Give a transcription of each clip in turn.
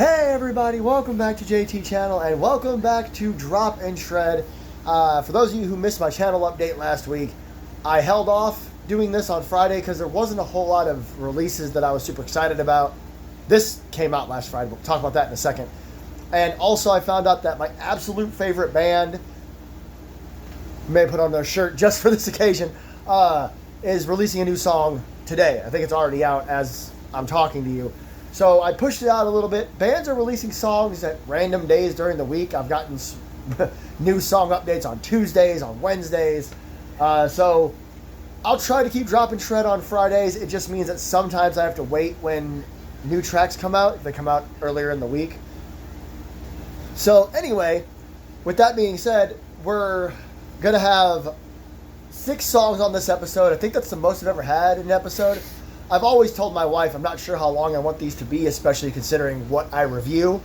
Hey everybody, welcome back to JT Channel and welcome back to Drop and Shred. For those of you who missed my channel update last week, I held off doing this on Friday because there wasn't a whole lot of releases that I was super excited about. This came out last Friday, we'll talk about that in a second. And also I found out that my absolute favorite band, may put on their shirt just for this occasion, is releasing a new song today. I think it's already out as I'm talking to you. So I pushed it out a little bit. Bands are releasing songs at random days during the week. I've gotten new song updates on Tuesdays, on Wednesdays. So I'll try to keep dropping Shred on Fridays. It just means that sometimes I have to wait when new tracks come out, if they come out earlier in the week. So anyway, with that being said, we're going to have 6 songs on this episode. I think that's the most I've ever had in an episode. I've always told my wife I'm not sure how long I want these to be, especially considering what I review.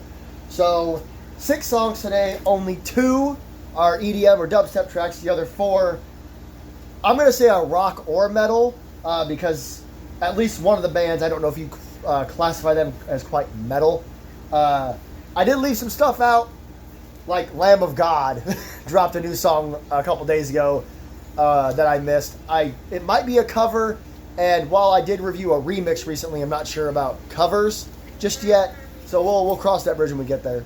So 6 songs today, only 2 are EDM or dubstep tracks. The other 4, I'm going to say are rock or metal, because at least one of the bands, I don't know if you classify them as quite metal. I did leave some stuff out, like Lamb of God dropped a new song a couple days ago that I missed. It might be a cover. And while I did review a remix recently, I'm not sure about covers just yet. So we'll cross that bridge when we get there.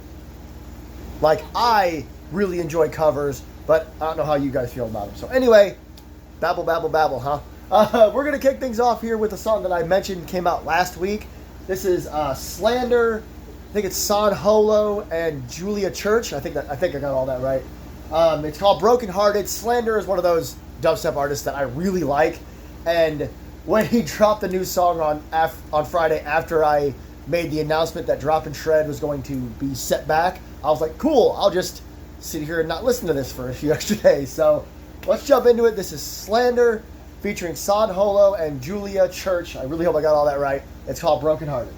Like, I really enjoy covers, but I don't know how you guys feel about them. So anyway, babble, babble, babble, huh? We're going to kick things off here with a song that I mentioned came out last week. This is Slander. I think it's Son Holo and Julia Church. I think I got all that right. It's called Broken Hearted. Slander is one of those dubstep artists that I really like. And when he dropped the new song on Friday after I made the announcement that Drop and Shred was going to be set back, I was like, cool, I'll just sit here and not listen to this for a few extra days. So let's jump into it. This is Slander featuring Son Holo and Julia Church. I really hope I got all that right. It's called Broken Hearted.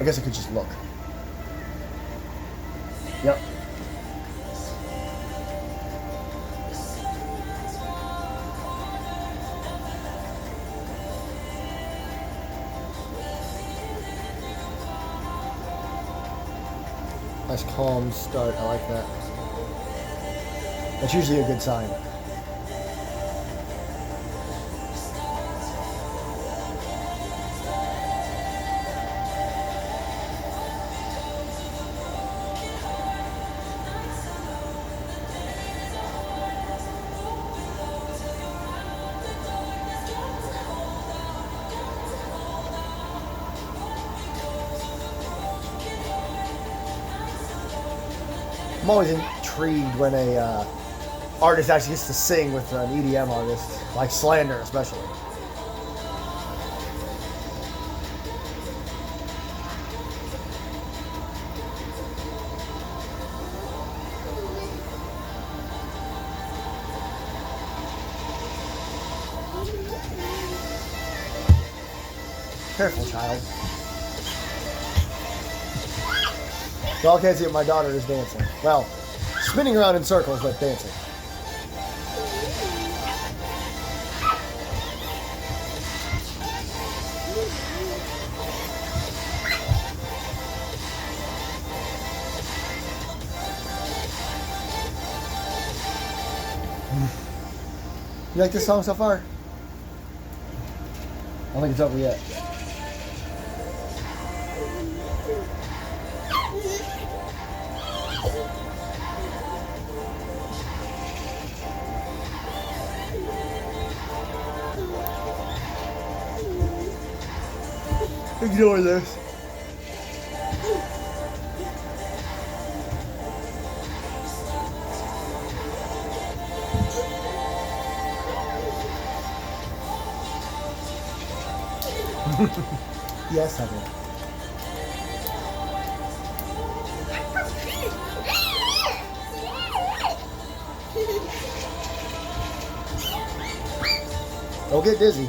I guess I could just look. Yep. Nice calm start. I like that. That's usually a good sign. I'm always intrigued when a artist actually gets to sing with an EDM artist, like Slander especially. Careful, child. Y'all can't see what my daughter is dancing. Well, spinning around in circles, but dancing. You like this song so far? I don't think it's over yet. Ignore this. Yes, I will. Don't get dizzy.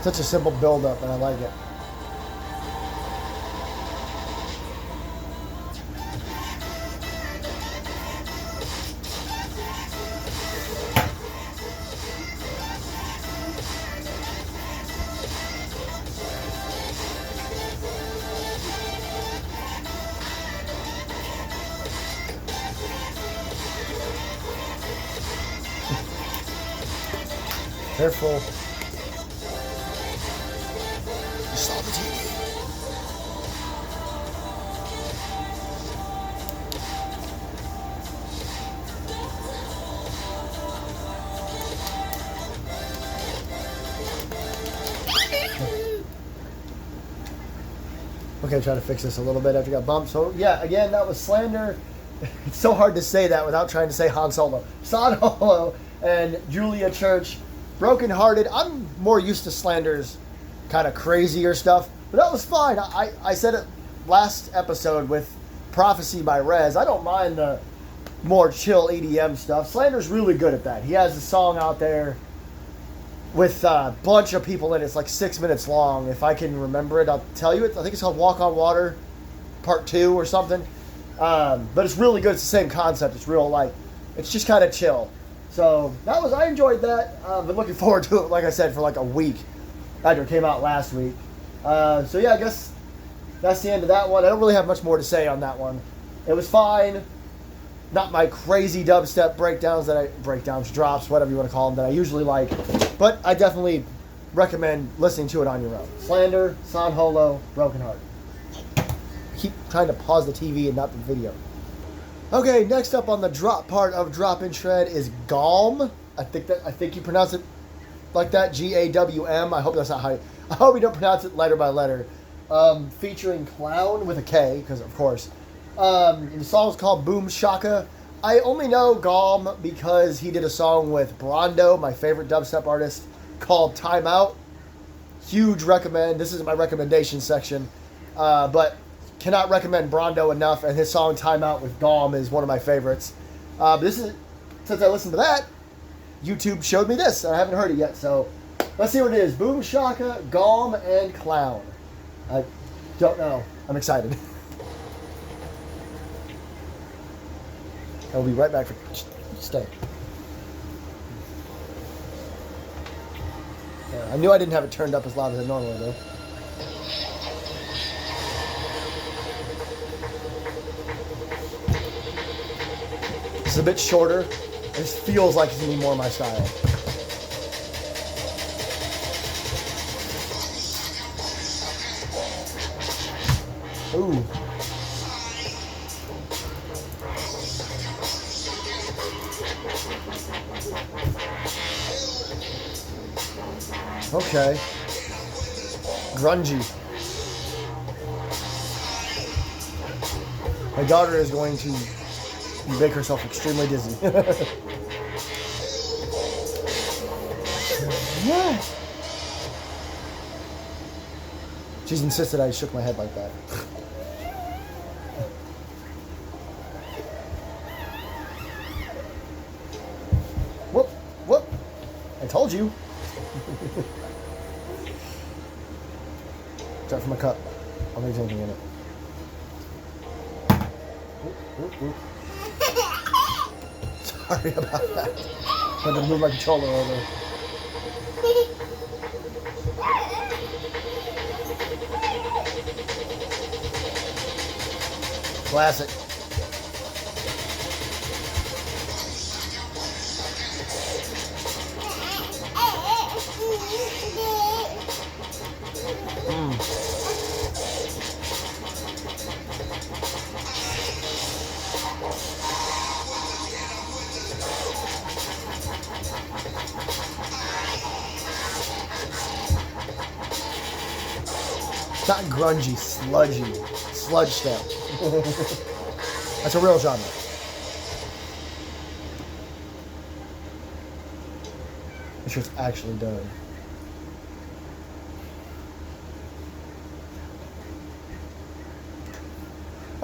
Such a simple build-up, and I like it. Careful. You saw the TV. Okay, try to fix this a little bit after you got bumped. So yeah, again, that was Slander. It's so hard to say that without trying to say Han Solo. San Holo and Julia Church. Broken Hearted. I'm more used to Slander's kind of crazier stuff, but that was fine. I said it last episode with Prophecy by Rez. I don't mind the more chill EDM stuff. Slander's really good at that. He has a song out there with a bunch of people in it. It's like 6 minutes long. If I can remember it, I'll tell you it. I think it's called Walk on Water Part 2 or something. But it's really good. It's the same concept. It's real light. It's just kind of chill. So I enjoyed that. Been looking forward to it, like I said, for like a week after it came out last week. So yeah, I guess that's the end of that one. I don't really have much more to say on that one. It was fine. Not my crazy dubstep drops, whatever you want to call them, that I usually like. But I definitely recommend listening to it on your own. Slander, San Holo, Broken Heart. Keep trying to pause the TV and not the video. Okay, next up on the drop part of Drop and Shred is GAWM. I think you pronounce it like that, GAWM. I hope that's not how I hope you don't pronounce it letter by letter. Featuring Klown with a K, because of course. The song is called Boom Shaka. I only know GAWM because he did a song with Brando, my favorite dubstep artist, called Time Out. Huge recommend. This is my recommendation section. But cannot recommend Brando enough, and his song Time Out with GAWM is one of my favorites. But since I listened to that, YouTube showed me this, and I haven't heard it yet, so let's see what it is. Boom Shaka, GAWM, and Klown. I don't know. I'm excited. I'll be right back for stay. I knew I didn't have it turned up as loud as I normally do. This is a bit shorter. This feels like it's going to be more my style. Ooh. Okay. Grungy. My daughter is going to make herself extremely dizzy. Yeah. She's insisted I shook my head like that. Whoop, whoop. I told you. Try for my cup. I don't think there's anything in it. Whoop, whoop, whoop. Sorry about that. I had to move my controller over. Classic. It's not grungy, sludgy. Sludge step. That's a real genre. Make sure it's actually done.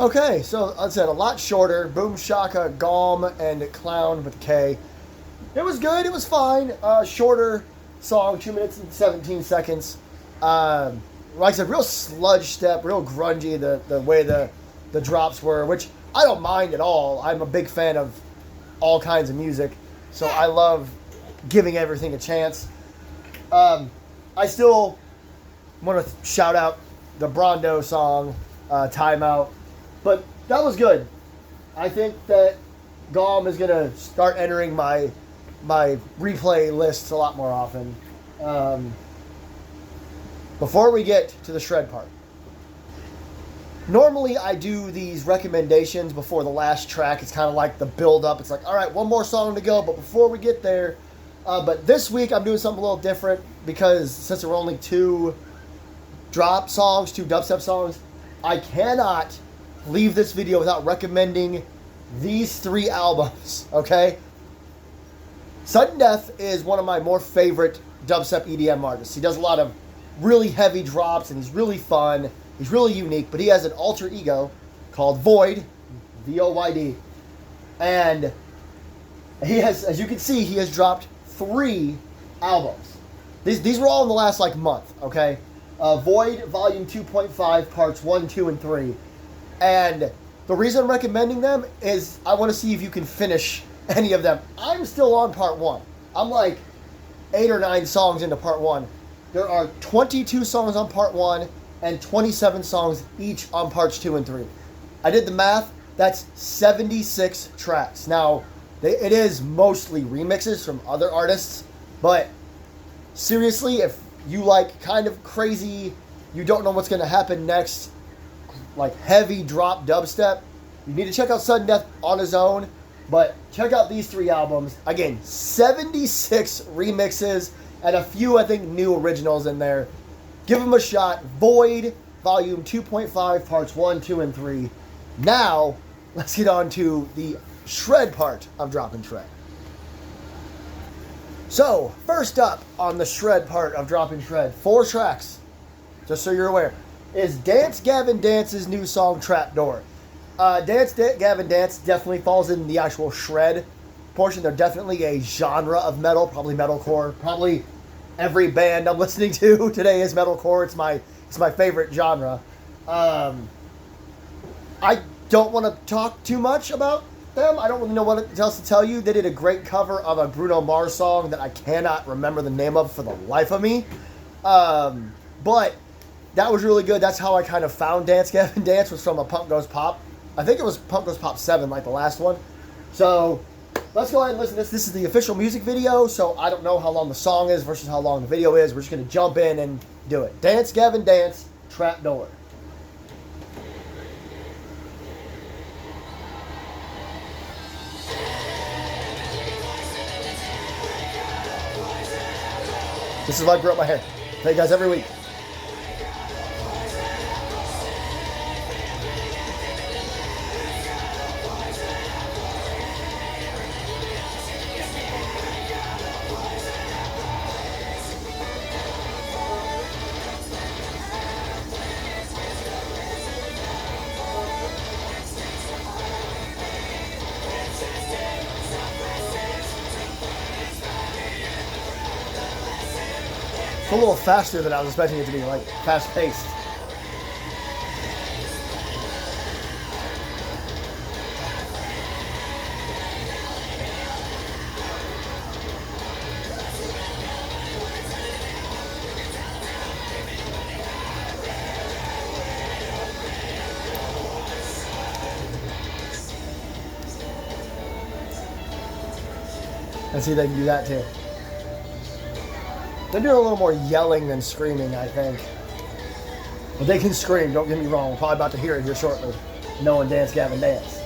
Okay, so I said a lot shorter. Boom Shaka, GAWM, and Klown with K. It was good. It was fine. Shorter song, 2 minutes and 17 seconds. Like I said, real sludge step, real grungy, the way the drops were, which I don't mind at all. I'm a big fan of all kinds of music, so I love giving everything a chance. I still want to shout out the Brondo song, Timeout, but that was good. I think that GAWM is going to start entering my replay lists a lot more often. Before we get to the shred part, normally I do these recommendations before the last track. It's kind of like the build up. It's like, all right, one more song to go, but before we get there, but this week I'm doing something a little different because since there were only 2 drop songs, 2 dubstep songs, I cannot leave this video without recommending these 3 albums, okay? Sudden Death is one of my more favorite dubstep EDM artists. He does a lot of really heavy drops, and he's really fun. He's really unique, but he has an alter ego called VOYD, VOYD, and he has, as you can see, he has dropped 3 albums. These were all in the last, like, month, okay? VOYD Volume 2.5, Parts 1, 2, and 3. And the reason I'm recommending them is I want to see if you can finish any of them. I'm still on Part 1. I'm like 8 or 9 songs into Part 1. There are 22 songs on Part 1 and 27 songs each on Parts 2 and 3. I did the math. That's 76 tracks. Now, it is mostly remixes from other artists, but seriously, if you like kind of crazy, you don't know what's going to happen next, like heavy drop dubstep, you need to check out Sudden Death on his own, but check out these 3 albums. Again, 76 remixes and a few, I think, new originals in there. Give them a shot. VOYD Volume 2.5, Parts 1, 2, and 3. Now, let's get on to the shred part of Drop and Shred. So, first up on the shred part of Drop and Shred, 4 tracks, just so you're aware, is Dance Gavin Dance's new song, Trapdoor. Gavin Dance definitely falls in the actual shred portion. They're definitely a genre of metal, probably metalcore. Probably every band I'm listening to today is metalcore. It's my favorite genre. I don't want to talk too much about them. I don't really know what else to tell you. They did a great cover of a Bruno Mars song that I cannot remember the name of for the life of me. But that was really good. That's how I kind of found Dance Gavin Dance, was from a Pump Goes Pop. I think it was Pump Goes Pop 7, like the last one. So let's go ahead and listen to this. This is the official music video, so I don't know how long the song is versus how long the video is. We're just going to jump in and do it. Dance Gavin Dance, Trapdoor. This is why I grew up my hair. Tell you guys every week. A little faster than I was expecting it to be, like fast-paced. Let's see if they can do that too. They're doing a little more yelling than screaming, I think. But they can scream, don't get me wrong. We're probably about to hear it here shortly. Knowing Dance Gavin Dance.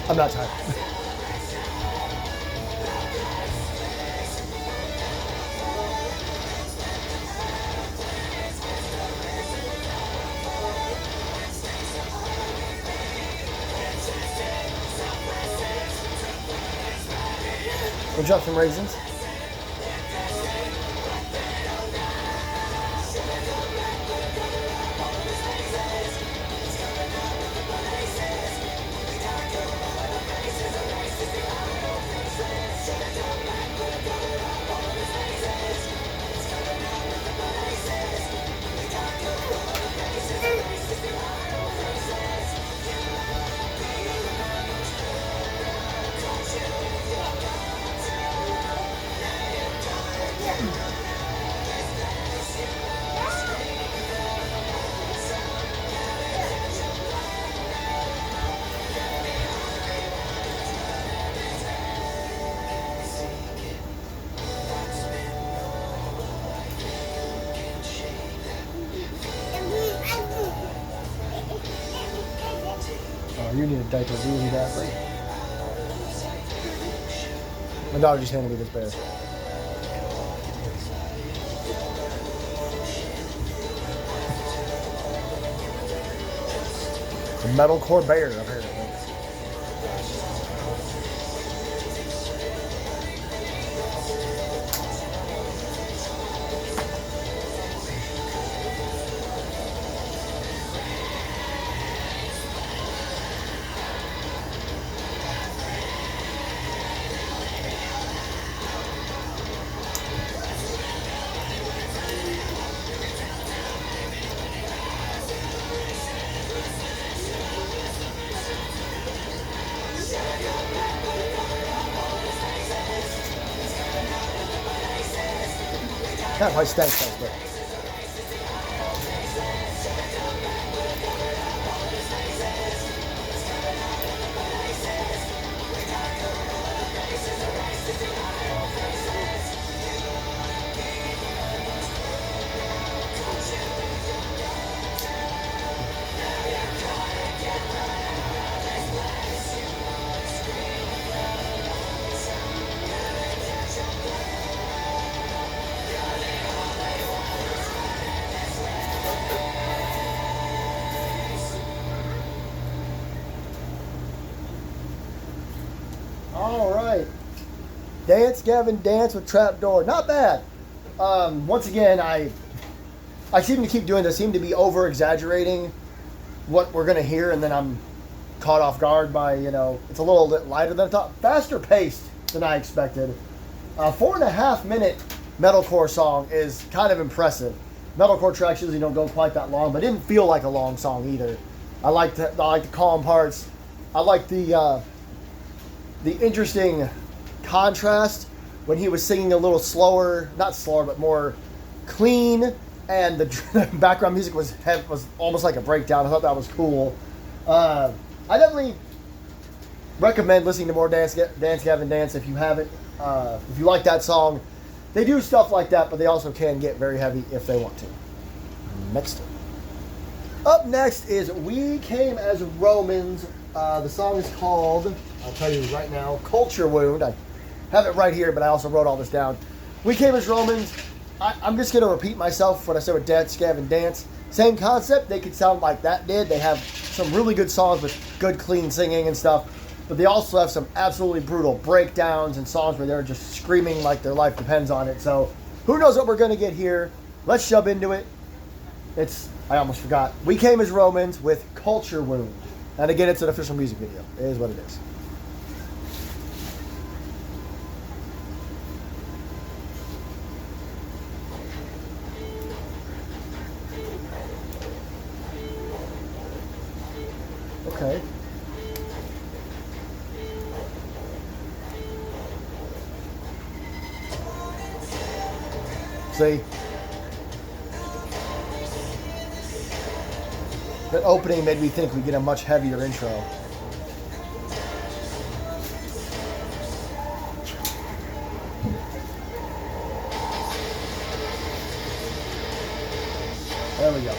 I'm not tired. We'll drop some raisins. You need a diaper really badly. My dog just handed me this bear. A metalcore bear, apparently. That probably stinks like that. All right. Dance, Gavin, dance with Trapdoor. Not bad. Once again, I seem to keep doing this. I seem to be over-exaggerating what we're going to hear, and then I'm caught off guard by, it's a little bit lighter than I thought. Faster paced than I expected. A 4.5-minute metalcore song is kind of impressive. Metalcore tracks usually don't go quite that long, but it didn't feel like a long song either. I like the calm parts. I like the interesting contrast when he was singing a little slower, not slower, but more clean, and the background music was almost like a breakdown. I thought that was cool. I definitely recommend listening to more Dance Gavin Dance if you haven't. If you like that song, they do stuff like that, but they also can get very heavy if they want to. Next up next is We Came as Romans. The song is called, I'll tell you right now, Culture Wound. I have it right here, but I also wrote all this down. We Came as Romans. I'm just going to repeat myself what I said with Dance Gavin Dance. Same concept. They could sound like that did. They have some really good songs with good, clean singing and stuff. But they also have some absolutely brutal breakdowns and songs where they're just screaming like their life depends on it. So who knows what we're going to get here. Let's jump into it. I almost forgot. We Came as Romans with Culture Wound. And again, it's an official music video. It is what it is. Okay. See? The opening made me think we'd get a much heavier intro. There we go.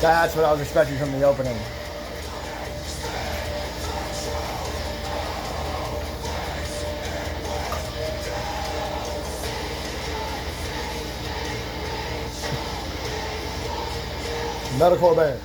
That's what I was expecting from the opening. Metalcore Bear.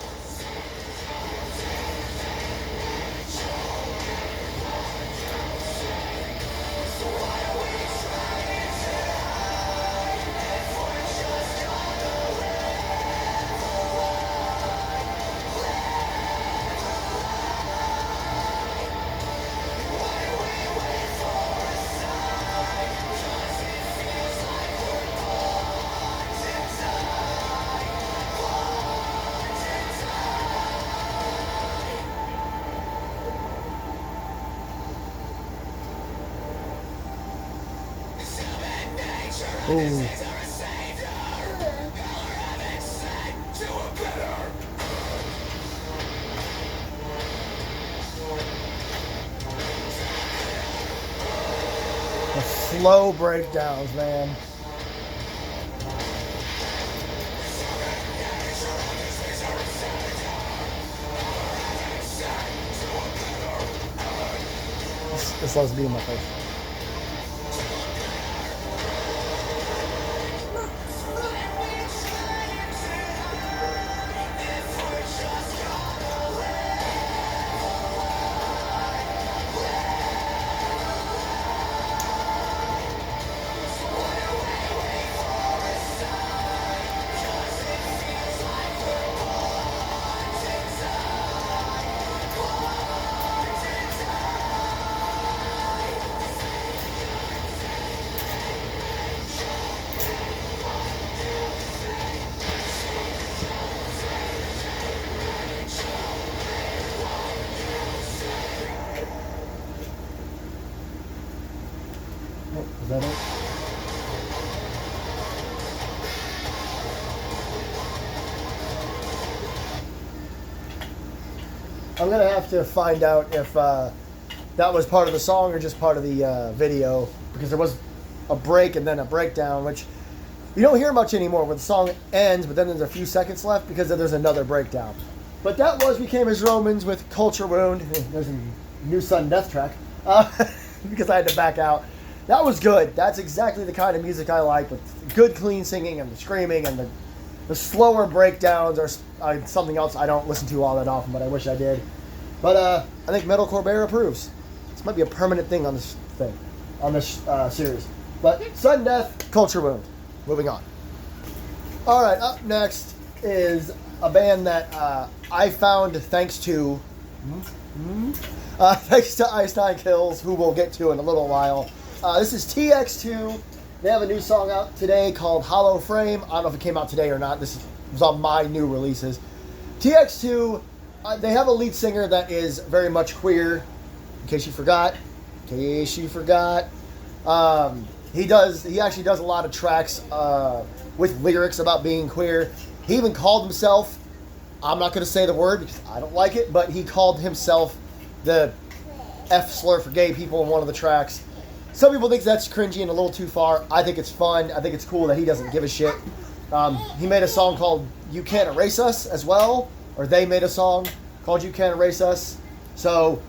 Ooh. The slow breakdowns, man. This loves being my face. Is that it? I'm gonna have to find out if that was part of the song or just part of the video, because there was a break and then a breakdown, which you don't hear much anymore where the song ends, but then there's a few seconds left because then there's another breakdown. But that was We Came as Romans with Culture Wound. There's a new sudden death track because I had to back out. That was good. That's exactly the kind of music I like, with good, clean singing and the screaming, and the slower breakdowns are something else I don't listen to all that often, but I wish I did. But I think Metalcore Bear approves. This might be a permanent thing on this thing, on this series. But sudden death, Culture Wound. Moving on. All right, up next is a band that I found thanks to Ice Nine Kills, who we'll get to in a little while. This is TX2. They have a new song out today called Hollow Frame. I don't know if it came out today or not. This was on my new releases. TX2, they have a lead singer that is very much queer. In case you forgot. He actually does a lot of tracks with lyrics about being queer. He even called himself, I'm not going to say the word because I don't like it, but he called himself the F slur for gay people in one of the tracks. Some people think that's cringy and a little too far. I think it's fun. I think it's cool that he doesn't give a shit. He made a song called You Can't Erase Us as well, or they made a song called You Can't Erase Us. So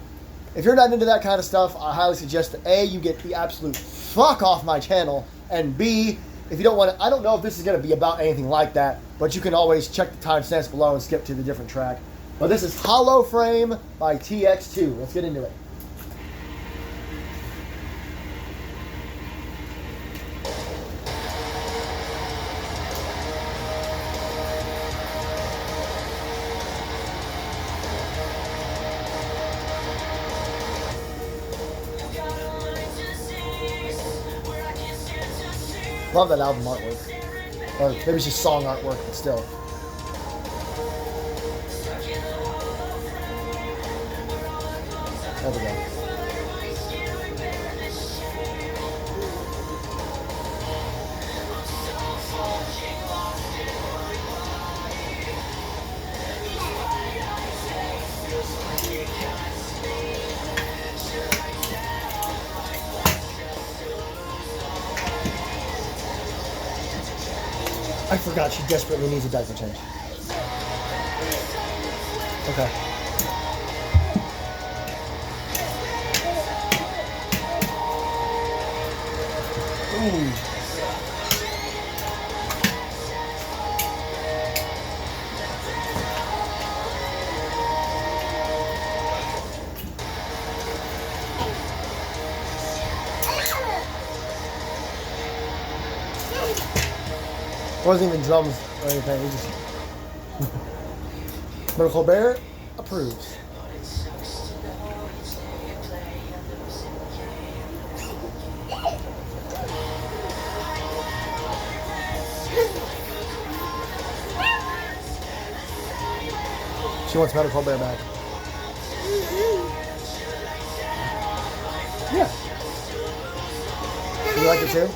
if you're not into that kind of stuff, I highly suggest that A, you get the absolute fuck off my channel, and B, if you don't want to, I don't know if this is going to be about anything like that, but you can always check the timestamps below and skip to the different track. But this is Hollow Frame by TX2. Let's get into it. Love that album artwork. Or maybe it's just song artwork, but still. There we go. I forgot she desperately needs a diaper change. Okay. Ooh. Wasn't even drums or anything. We just. But Colbert approves. She wants Metal Colbert back. Yeah. You like it too?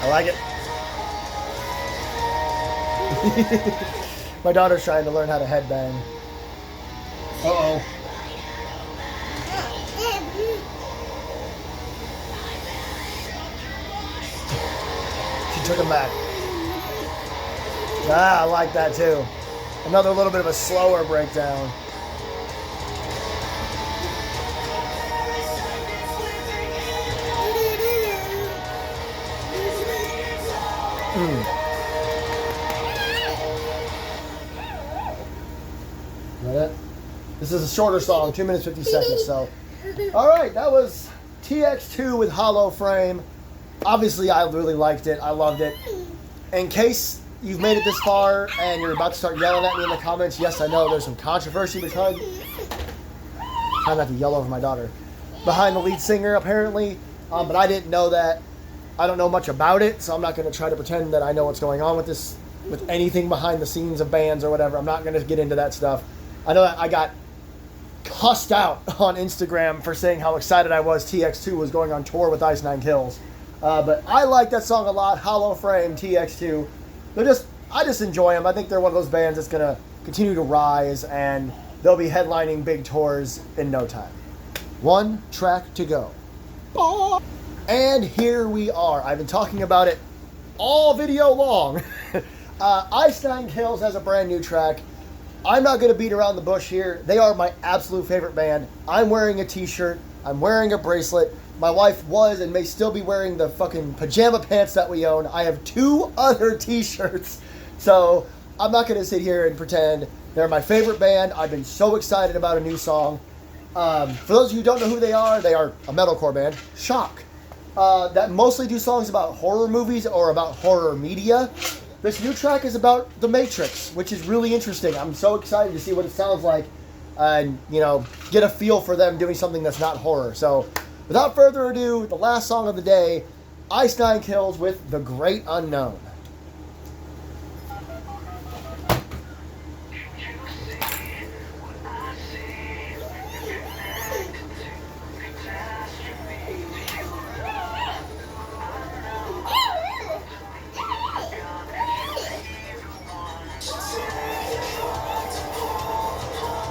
I like it. My daughter's trying to learn how to headbang. Uh-oh. She took him back. Ah, I like that too. Another little bit of a slower breakdown. This is a shorter song, 2 minutes 50 seconds. So, all right, that was TX2 with Holo Frame. Obviously, I really liked it. I loved it. In case you've made it this far and you're about to start yelling at me in the comments, yes, I know there's some controversy behind. Try not to yell over my daughter. Behind the lead singer, apparently, but I didn't know that. I don't know much about it, so I'm not going to try to pretend that I know what's going on with this, with anything behind the scenes of bands or whatever. I'm not going to get into that stuff. I know that I got cussed out on Instagram for saying how excited I was TX2 was going on tour with Ice Nine Kills. But I like that song a lot, Holo Frame, TX2. I just enjoy them. I think they're one of those bands that's going to continue to rise, and they'll be headlining big tours in no time. One track to go. And here we are. I've been talking about it all video long. Ice Nine Kills has a brand new track. I'm not going to beat around the bush here. They are my absolute favorite band. I'm wearing a t-shirt. I'm wearing a bracelet. My wife was and may still be wearing the fucking pajama pants that we own. I have 2 other t-shirts. So I'm not going to sit here and pretend. They're my favorite band. I've been so excited about a new song. For those of you who don't know who they are a metalcore band, Shaka, that mostly do songs about horror movies or about horror media. This new track is about The Matrix, which is really interesting. I'm so excited to see what it sounds like and, you know, get a feel for them doing something that's not horror. So, without further ado, the last song of the day, Ice Nine Kills with The Great Unknown.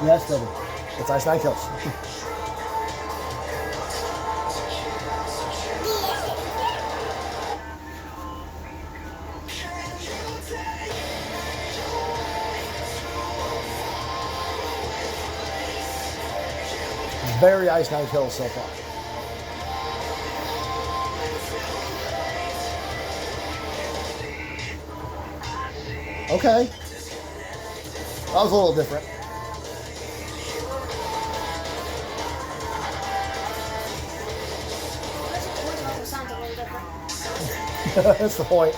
Yes, baby. It's Ice Nine Kills. Very Ice Nine Kills so far. Okay. That was a little different. That's the point.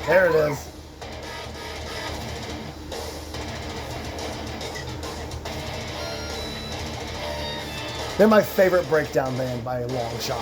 There it is. They're my favorite breakdown band by a long shot.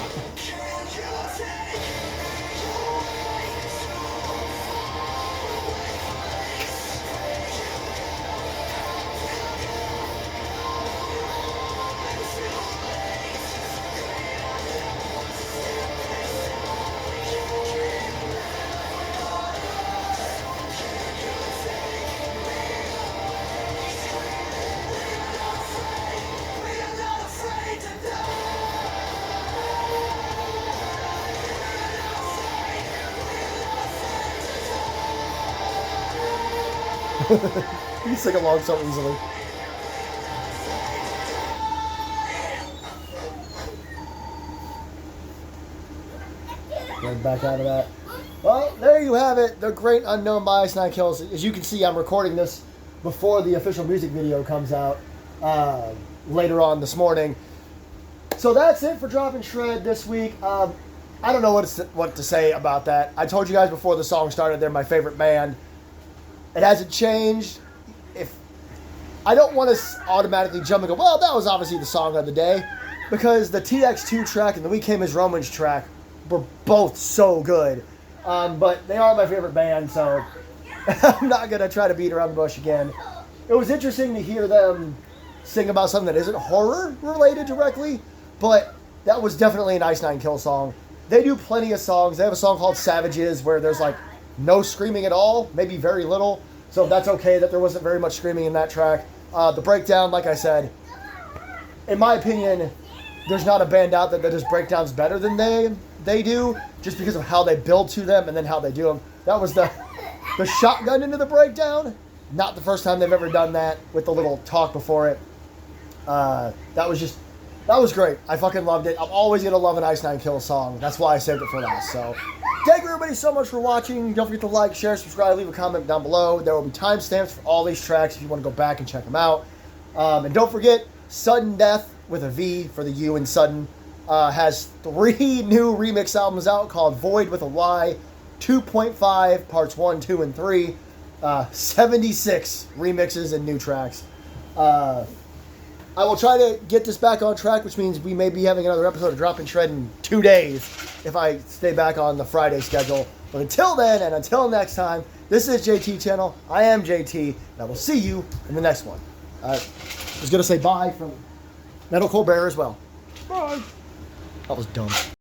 You can sing along so easily. Get back out of that. Well, there you have it. The Great Unknown by Ice Nine Kills. As you can see, I'm recording this before the official music video comes out later on this morning. So that's it for Drop and Shred this week. I don't know what to say about that. I told you guys before the song started, they're my favorite band. It hasn't changed. If I don't want to automatically jump and go, well, that was obviously the song of the day, because the TX2 track and the We Came as Romans track were both so good. But they are my favorite band, so I'm not going to try to beat around the bush again. It was interesting to hear them sing about something that isn't horror related directly, but that was definitely an Ice Nine Kill song. They do plenty of songs. They have a song called Savages where there's like no screaming at all, maybe very little. So that's okay that there wasn't very much screaming in that track. The breakdown, like I said, in my opinion, there's not a band out there that does breakdowns better than they do, just because of how they build to them and then how they do them. That was the shotgun into the breakdown. Not the first time they've ever done that with the little talk before it. That was great. I fucking loved it. I'm always going to love an Ice Nine Kill song. That's why I saved it for last. So thank you everybody so much for watching. Don't forget to like, share, subscribe, leave a comment down below. There will be timestamps for all these tracks if you want to go back and check them out. And don't forget, Sudden Death with a V for the U in Sudden has 3 new remix albums out called VOYD with a Y, 2.5 parts 1, 2, and 3. 76 remixes and new tracks. I will try to get this back on track, which means we may be having another episode of Drop and Shred in 2 days if I stay back on the Friday schedule. But until then, and until next time, this is JT Channel. I am JT, and I will see you in the next one. I was going to say bye from Metalcore Bear as well. Bye. That was dumb.